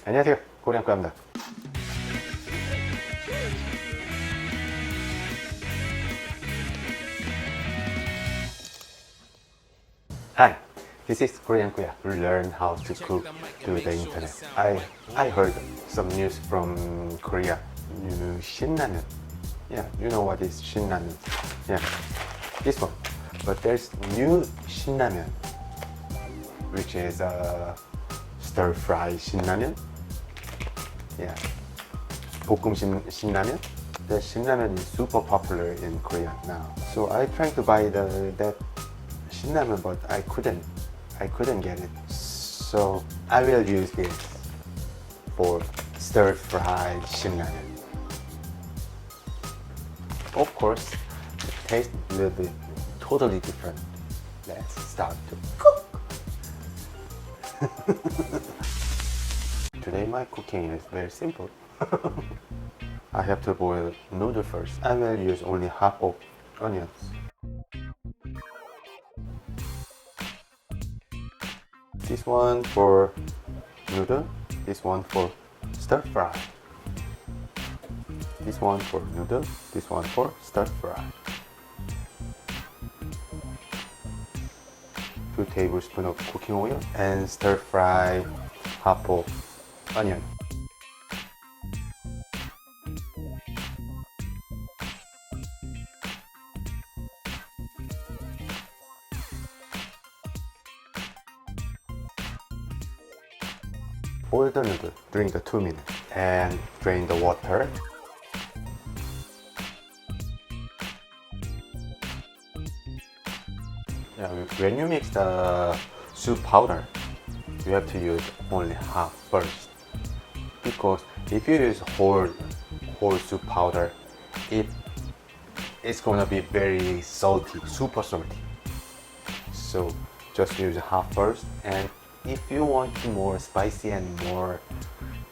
안녕하세요, 코리안꾸야입니다. Hi, this is Korean꾸야. Learn how to cook through the internet. I heard some news from Korea. New 신라면. Yeah, you know what is 신라면? Yeah, this one. But there's new 신라면, which is a stir-fry 신라면. Yeah, 볶음신라면. The 신라면 is super popular in Korea now. So I tried to buy that 신라면, but I couldn't get it. So I will use this for stir-fried 신라면. Of course, the taste will be totally different. Let's start to cook. Today my cooking is very simple. I have to boil noodle first. I will use only half of onions. This one for noodle, this one for stir fry. This one for noodle, this one for stir fry. 2 tablespoons of cooking oil and stir fry half of onion. Boil the noodle during the 2 minutes and drain the water. Yeah, when you mix the soup powder, you have to use only half first, because if you use whole soup powder, it's gonna be very salty, super salty. So just use half first, and if you want more spicy and more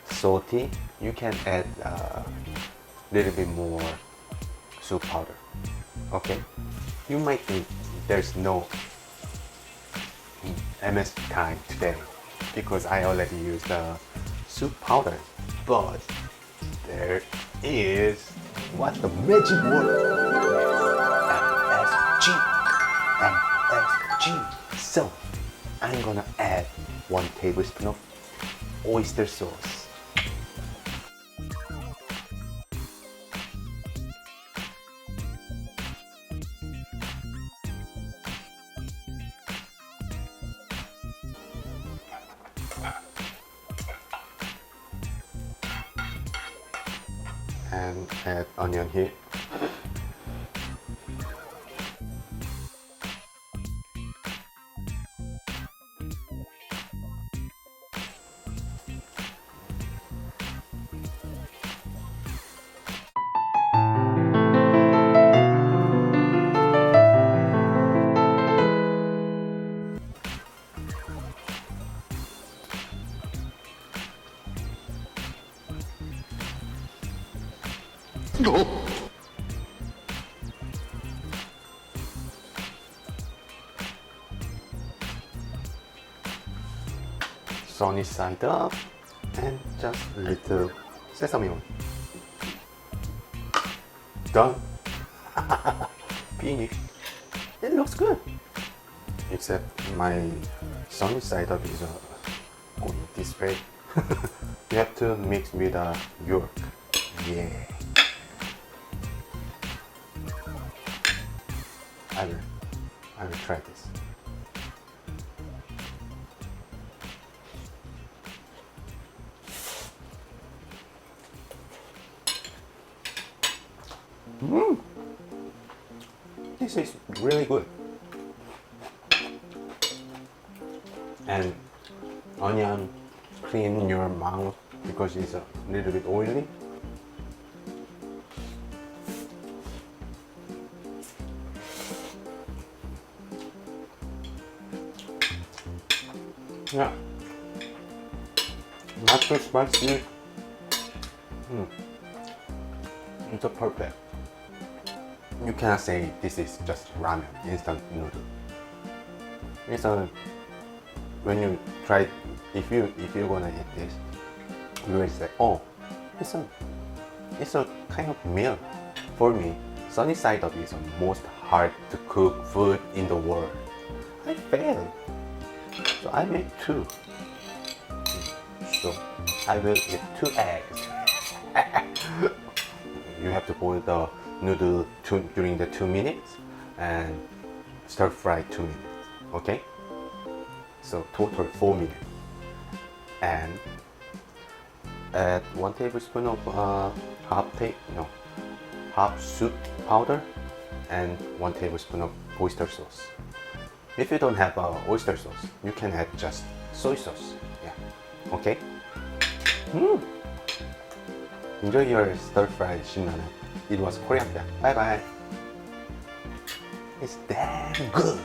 salty, you can add a little bit more soup powder. Okay? You might think there's no MS kind today because I already used the soup powder, but there is what the magic word, MSG. MSG. So I'm gonna add 1 tablespoon of oyster sauce. And add onion here. Sunny side up and just a little sesame oil. Done. Finished. It looks good. Except my sunny side up is going this way. You have to mix with yolk. Yeah. I will try this. This is really good. And onion clean your mouth because it's a little bit oily. Yeah, not too spicy. It's a perfect. You cannot say this is just ramen, instant noodle. It's a, when you try, if you're gonna eat this, you will say, oh, it's a kind of meal. For me, sunny side up is the most hard to cook food in the world. I failed. So I made 2. So I will eat 2 eggs. You have to boil the noodle during the 2 minutes and stir fry 2 minutes. Okay? So total 4 minutes. And add 1 tablespoon of half soup powder and 1 tablespoon of oyster sauce. If you don't have oyster sauce, you can add just soy sauce. Yeah. Okay? Enjoy your stir-fried 신라면. It was 코리안꾸야. Bye bye. It's damn good.